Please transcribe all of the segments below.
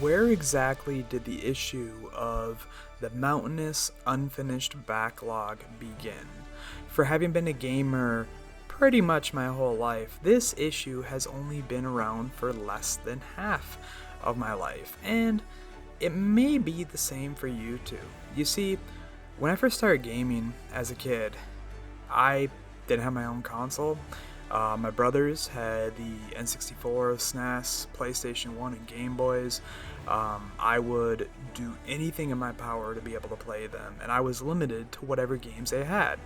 where exactly did the issue of the mountainous, unfinished backlog begin? For having been a gamer pretty much my whole life, this issue has only been around for less than half of my life, and it may be the same for you too. You see, when I first started gaming as a kid, I didn't have my own console. My brothers had the N64, SNES, PlayStation 1, and Game Boys. I would do anything in my power to be able to play them, and I was limited to whatever games they had.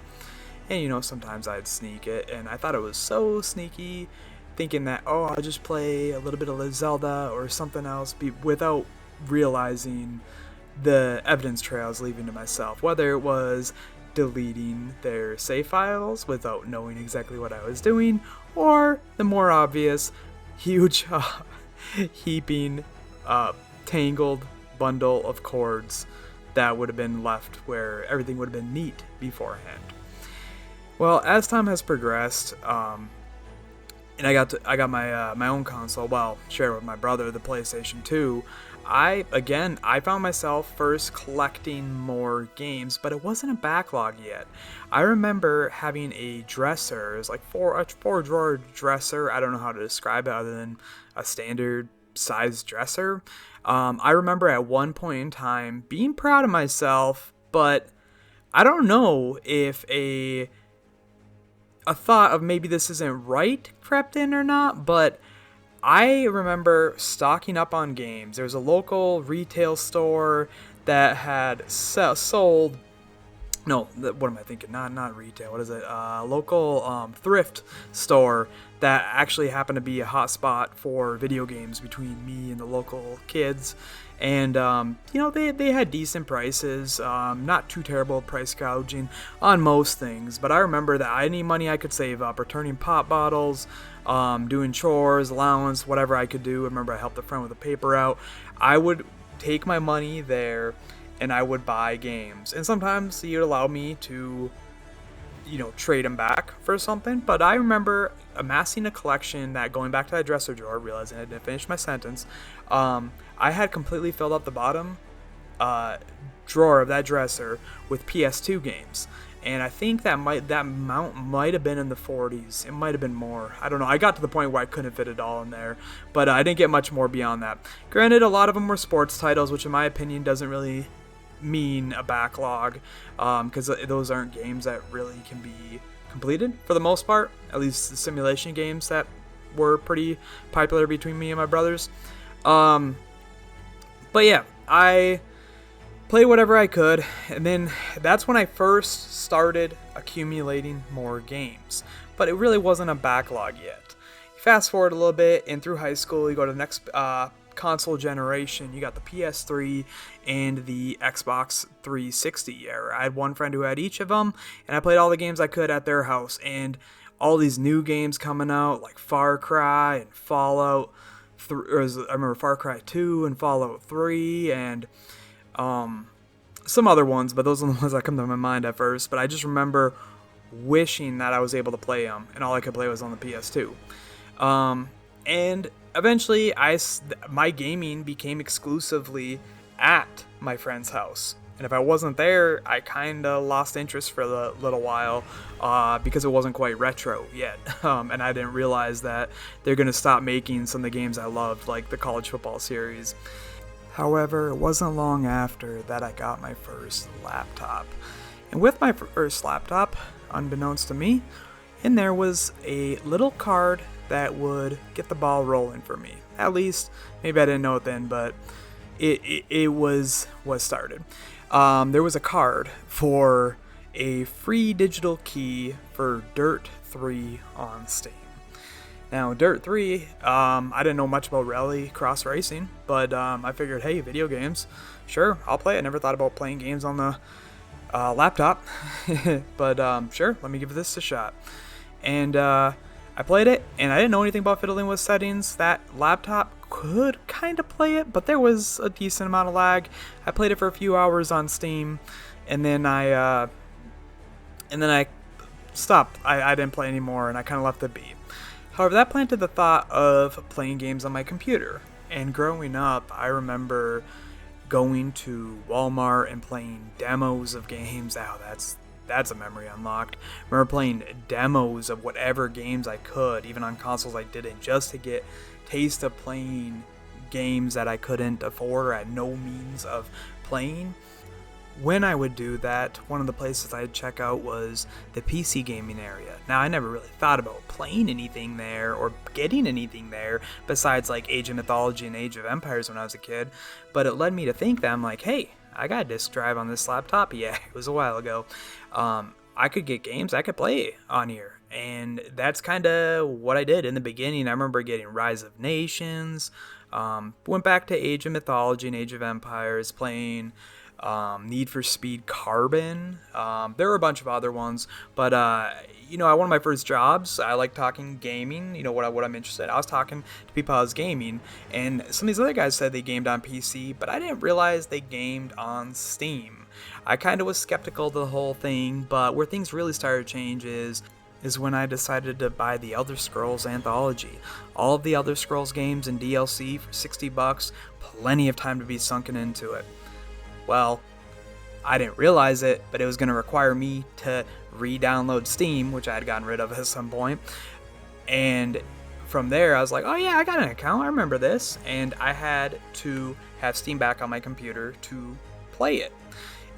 And sometimes I'd sneak it, and I thought it was so sneaky, thinking that, oh, I'll just play a little bit of Zelda or something else without realizing the evidence trail I was leaving to myself, whether it was deleting their save files without knowing exactly what I was doing, or the more obvious, huge heaping tangled bundle of chords that would have been left where everything would have been neat beforehand. Well, as time has progressed, and I got my own console, well, shared with my brother, the PlayStation 2. I found myself first collecting more games, but it wasn't a backlog yet. I remember having a dresser. It was like a four-drawer dresser. I don't know how to describe it other than a standard size dresser. I remember at one point in time being proud of myself, but I don't know if a thought of maybe this isn't right crept in or not, but I remember stocking up on games. There was a local retail store that had sold. No, what am I thinking? Not retail. What is it? Local thrift store that actually happened to be a hot spot for video games between me and the local kids. And, they had decent prices, not too terrible price gouging on most things. But I remember that any money I could save up, returning pop bottles, doing chores, allowance, whatever I could do. I remember I helped a friend with a paper out. I would take my money there and I would buy games. And sometimes you'd allow me to, trade them back for something. But I remember amassing a collection that, going back to that dresser drawer, realizing I didn't finish my sentence, I had completely filled up the bottom drawer of that dresser with PS2 games. And I think that amount might have been in the 40s. It might have been more. I don't know. I got to the point where I couldn't fit it all in there. But I didn't get much more beyond that. Granted, a lot of them were sports titles, which in my opinion doesn't really mean a backlog, because those aren't games that really can be completed for the most part. At least the simulation games that were pretty popular between me and my brothers. But yeah, I played whatever I could, and then that's when I first started accumulating more games. But it really wasn't a backlog yet. Fast forward a little bit, and through high school, you go to the next console generation. You got the PS3 and the Xbox 360 era. I had one friend who had each of them, and I played all the games I could at their house. And all these new games coming out, like Far Cry and Fallout. I remember Far Cry 2 and Fallout 3, and some other ones, but those are the ones that come to my mind at first. But I just remember wishing that I was able to play them, and all I could play was on the PS2. And eventually, my gaming became exclusively at my friend's house. And if I wasn't there, I kind of lost interest for a little while because it wasn't quite retro yet. And I didn't realize that they're going to stop making some of the games I loved, like the college football series. However, it wasn't long after that I got my first laptop. And with my first laptop, unbeknownst to me, in there was a little card that would get the ball rolling for me. At least, maybe I didn't know it then, but it was what started. There was a card for a free digital key for Dirt 3 on Steam. Now, Dirt 3, I didn't know much about rally cross racing, but I figured, hey, video games, sure, I'll play it. Never thought about playing games on the laptop, but sure, let me give this a shot. And I played it, and I didn't know anything about fiddling with settings. That laptop could kind of play it, but there was a decent amount of lag. I played it for a few hours on Steam, and then I stopped. I didn't play anymore, and I kind of left it be. However, that planted the thought of playing games on my computer. And growing up, I remember going to Walmart and playing demos of games. Oh, that's a memory unlocked. I remember playing demos of whatever games I could, even on consoles I didn't, just to get taste of playing games that I couldn't afford or had no means of playing. When I would do that, one of the places I'd check out was the PC gaming area. Now, I never really thought about playing anything there or getting anything there besides like Age of Mythology and Age of Empires when I was a kid, but it led me to think that I'm like, hey, I got a disk drive on this laptop. Yeah, it was a while ago. I could get games I could play on here. And that's kind of what I did in the beginning. I remember getting Rise of Nations, went back to Age of Mythology and Age of Empires, playing Need for Speed Carbon. There were a bunch of other ones, but one of my first jobs, I like talking gaming. What I'm interested in. I was talking to people I was gaming, and some of these other guys said they gamed on PC, but I didn't realize they gamed on Steam. I kind of was skeptical of the whole thing, but where things really started to change is when I decided to buy the Elder Scrolls Anthology. All of the Elder Scrolls games and DLC for $60, plenty of time to be sunken into it. Well, I didn't realize it, but it was going to require me to re-download Steam, which I had gotten rid of at some point. And from there, I was like, oh yeah, I got an account, I remember this. And I had to have Steam back on my computer to play it.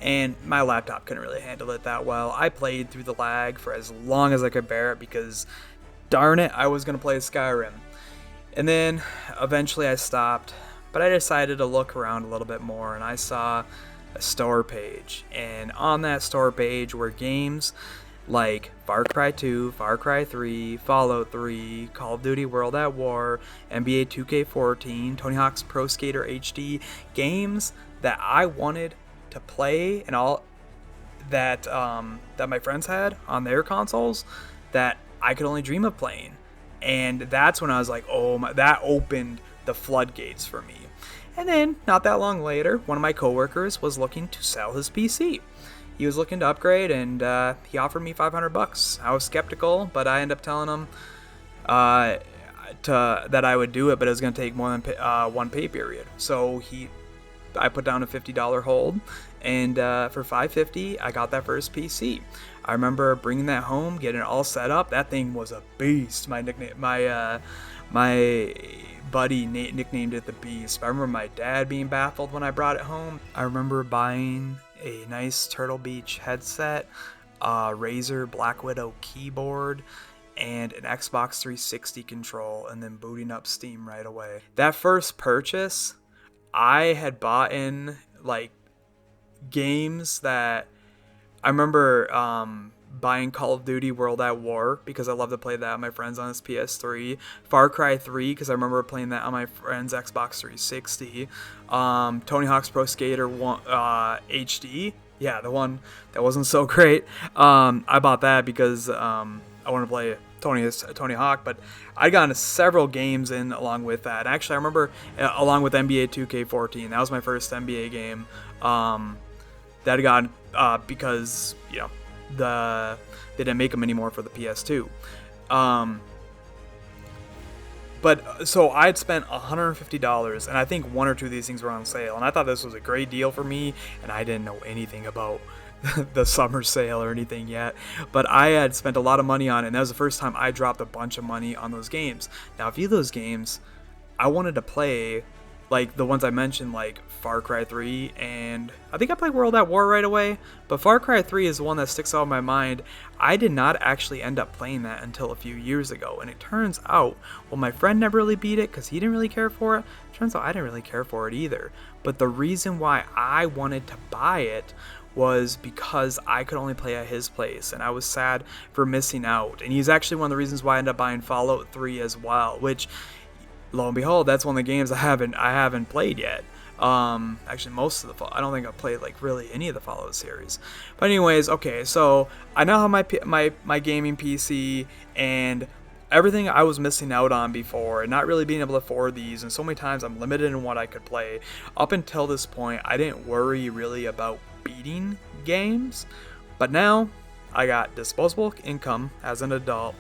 And my laptop couldn't really handle it that well. I played through the lag for as long as I could bear it because, darn it, I was going to play Skyrim. And then, eventually I stopped. But I decided to look around a little bit more, and I saw a store page. And on that store page were games like Far Cry 2, Far Cry 3, Fallout 3, Call of Duty World at War, NBA 2K14, Tony Hawk's Pro Skater HD, games that I wanted to play and all that that my friends had on their consoles that I could only dream of playing. And that's when I was like, oh my, that opened the floodgates for me. And then, not that long later, one of my coworkers was looking to sell his PC. He was looking to upgrade, and he offered me $500. I was skeptical, but I ended up telling him that I would do it, but it was going to take more than one pay period. So I put down a $50 hold, and for $550, I got that first PC. I remember bringing that home, getting it all set up. That thing was a beast. My buddy Nate nicknamed it the Beast. I remember my dad being baffled when I brought it home. I remember buying a nice Turtle Beach headset, a Razer Black Widow keyboard, and an Xbox 360 control, and then booting up Steam right away. That first purchase, I had bought in like games that I remember buying Call of Duty World at War because I love to play that with my friends on his PS3. Far Cry 3 because I remember playing that on my friend's Xbox 360. Tony Hawk's Pro Skater HD. Yeah, the one that wasn't so great. I bought that because I wanted to play Tony Hawk, but I got into several games in along with that. Actually, I remember along with NBA 2K14, that was my first NBA game that I got because they didn't make them anymore for the PS2. But so I'd spent $150, and I think one or two of these things were on sale, and I thought this was a great deal for me, and I didn't know anything about the summer sale or anything yet, but I had spent a lot of money on it, and that was the first time I dropped a bunch of money on those games. Now, a few of those games I wanted to play, like the ones I mentioned, like Far Cry 3, and I think I played World at War right away, but Far Cry 3 is the one that sticks out in my mind. I did not actually end up playing that until a few years ago, and it turns out, well, my friend never really beat it because he didn't really care for it. Turns out I didn't really care for it either, but the reason why I wanted to buy it was because I could only play at his place, and I was sad for missing out. And he's actually one of the reasons why I ended up buying Fallout 3 as well, which, lo and behold, that's one of the games I haven't played yet. Actually, most of the Fallout. I don't think I've played like really any of the Fallout series. But anyways, okay, so I now have my gaming PC and everything I was missing out on before, and not really being able to afford these, and so many times I'm limited in what I could play. Up until this point, I didn't worry really about beating games, but now I got disposable income as an adult,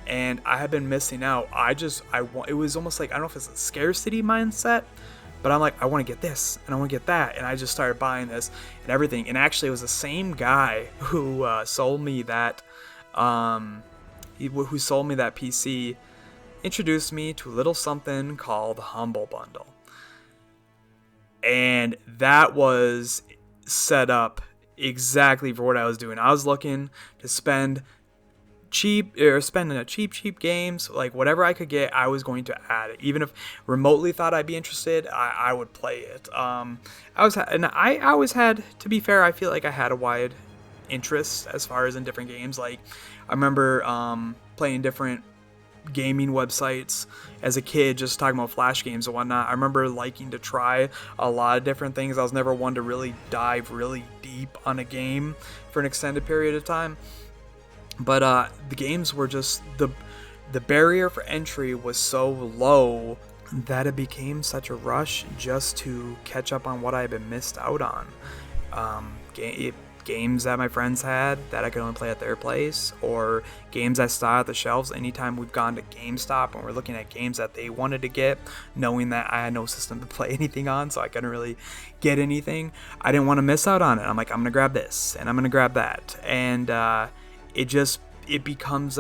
and I had been missing out. It was almost like, I don't know if it's a scarcity mindset, but I'm like, I want to get this and I want to get that, and I just started buying this and everything. And actually, it was the same guy who sold me that, who sold me that PC, introduced me to a little something called Humble Bundle, and that was set up exactly for what I was doing. I was looking to spend spending a cheap games, like whatever I could get, I was going to add it. Even if remotely thought I'd be interested, I would play it. I always had, to be fair, I feel like I had a wide interest as far as in different games. Like I remember playing different gaming websites as a kid, just talking about flash games and whatnot. I remember liking to try a lot of different things. I was never one to really dive really deep on a game for an extended period of time, but the games were just, the barrier for entry was so low that it became such a rush just to catch up on what I had been missed out on. Games that my friends had that I could only play at their place, or games I saw at the shelves anytime we've gone to GameStop and we're looking at games that they wanted to get, knowing that I had no system to play anything on, so I couldn't really get anything. I didn't want to miss out on it. I'm like, I'm gonna grab this and I'm gonna grab that, and it becomes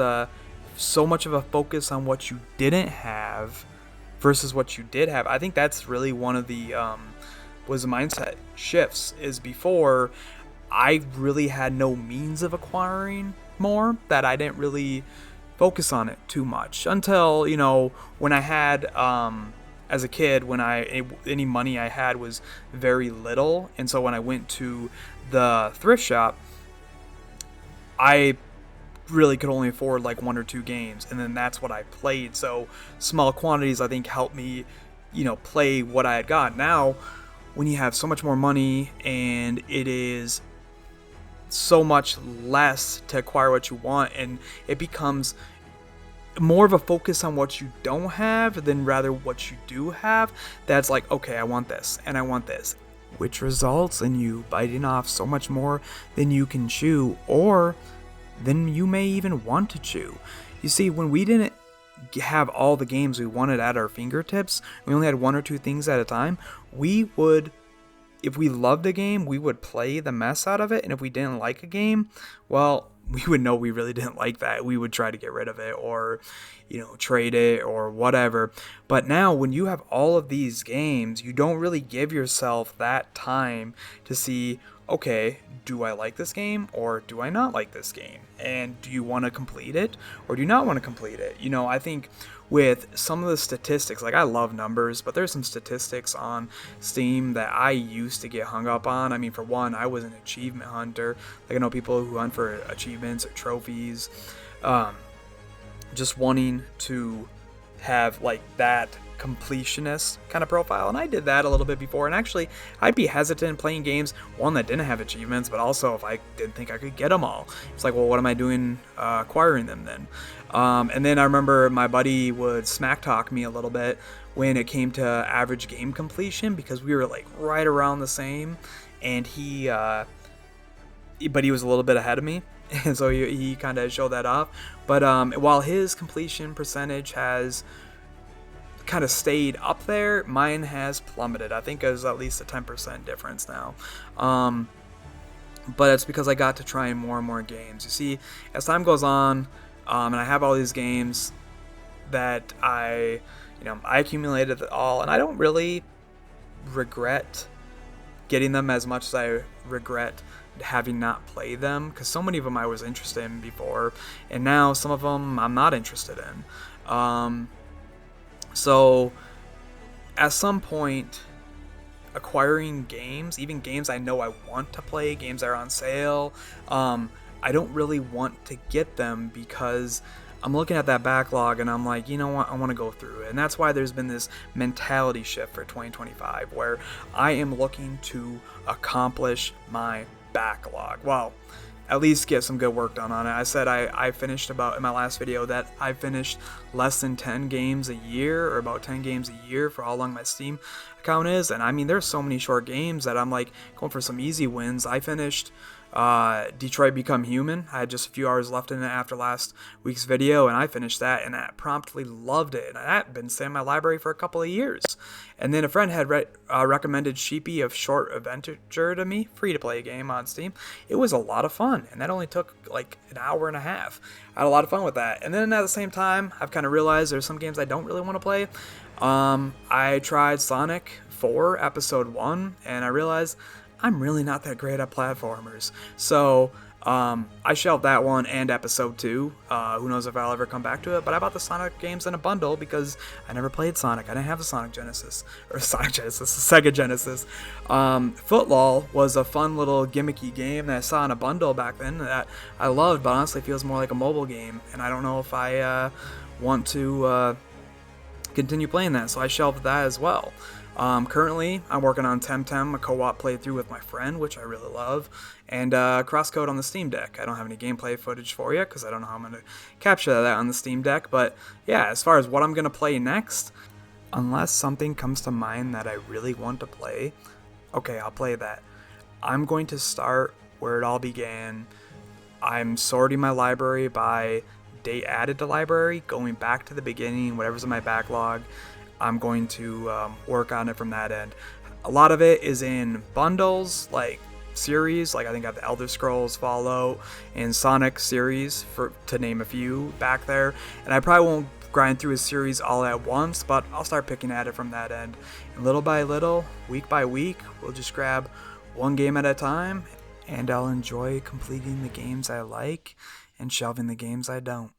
so much of a focus on what you didn't have versus what you did have. I think that's really one of the was the mindset shifts. Is before, I really had no means of acquiring more, that I didn't really focus on it too much until, when I had, as a kid, when any money I had was very little. And so when I went to the thrift shop, I really could only afford like 1 or 2 games, and then that's what I played. So small quantities, I think, helped me, play what I had got. Now, when you have so much more money and it is so much less to acquire what you want, and it becomes more of a focus on what you don't have than rather what you do have, that's like, okay, I want this and I want this, which results in you biting off so much more than you can chew, or than you may even want to chew. You see, when we didn't have all the games we wanted at our fingertips, we only had 1 or 2 things at a time, if we loved a game, we would play the mess out of it. And if we didn't like a game, well, we would know we really didn't like that. We would try to get rid of it, or, trade it or whatever. But now when you have all of these games, you don't really give yourself that time to see, okay, do I like this game or do I not like this game? And do you want to complete it or do you not want to complete it? I think with some of the statistics, like I love numbers, but there's some statistics on Steam that I used to get hung up on. I mean, for one, I was an achievement hunter. Like I know people who hunt for achievements or trophies, just wanting to have like that completionist kind of profile, and I did that a little bit before. And actually, I'd be hesitant playing games, one, that didn't have achievements, but also if I didn't think I could get them all, it's like, well, what am I doing acquiring them then? And then I remember my buddy would smack talk me a little bit when it came to average game completion, because we were like right around the same, and but he was a little bit ahead of me, and so he kind of showed that off. But while his completion percentage has kind of stayed up there, mine has plummeted. I think there's at least a 10% difference now. But it's because I got to try more and more games. You see, as time goes on, and I have all these games that I accumulated it all, and I don't really regret getting them as much as I regret having not played them, because so many of them I was interested in before, and now some of them I'm not interested in. So at some point, acquiring games, even games I know I want to play, games that are on sale, I don't really want to get them because I'm looking at that backlog and I'm like, you know what, I want to go through it. And that's why there's been this mentality shift for 2025 where I am looking to accomplish my backlog. Well, at least get some good work done on it. I said I finished about, in my last video, that I finished less than 10 games a year, or about 10 games a year for how long my Steam account is. And I mean, there's so many short games that I'm like going for some easy wins. I finished Detroit Become Human. I had just a few hours left in it after last week's video, and I finished that, and I promptly loved it. And I had been sitting in my library for a couple of years. And then a friend had recommended Sheepy of Short Adventure to me, free-to-play game on Steam. It was a lot of fun, and that only took like an hour and a half. I had a lot of fun with that. And then at the same time, I've kind of realized there's some games I don't really want to play. I tried Sonic 4 Episode 1, and I realized I'm really not that great at platformers. So I shelved that one and Episode 2. Who knows if I'll ever come back to it, but I bought the Sonic games in a bundle because I never played Sonic. I didn't have the Sega Genesis. FootLol was a fun little gimmicky game that I saw in a bundle back then that I loved, but honestly feels more like a mobile game, and I don't know if I want to continue playing that, so I shelved that as well. Currently, I'm working on TemTem, a co-op playthrough with my friend, which I really love, and crosscode on the Steam Deck. I don't have any gameplay footage for you because I don't know how I'm going to capture that on the Steam Deck, but yeah, as far as what I'm going to play next, unless something comes to mind that I really want to play, okay, I'll play that. I'm going to start where it all began. I'm sorting my library by date added to library, going back to the beginning, whatever's in my backlog. I'm going to work on it from that end. A lot of it is in bundles, like series, like I think I have the Elder Scrolls Fallout and Sonic series, to name a few back there. And I probably won't grind through a series all at once, but I'll start picking at it from that end. And little by little, week by week, we'll just grab one game at a time, and I'll enjoy completing the games I like and shelving the games I don't.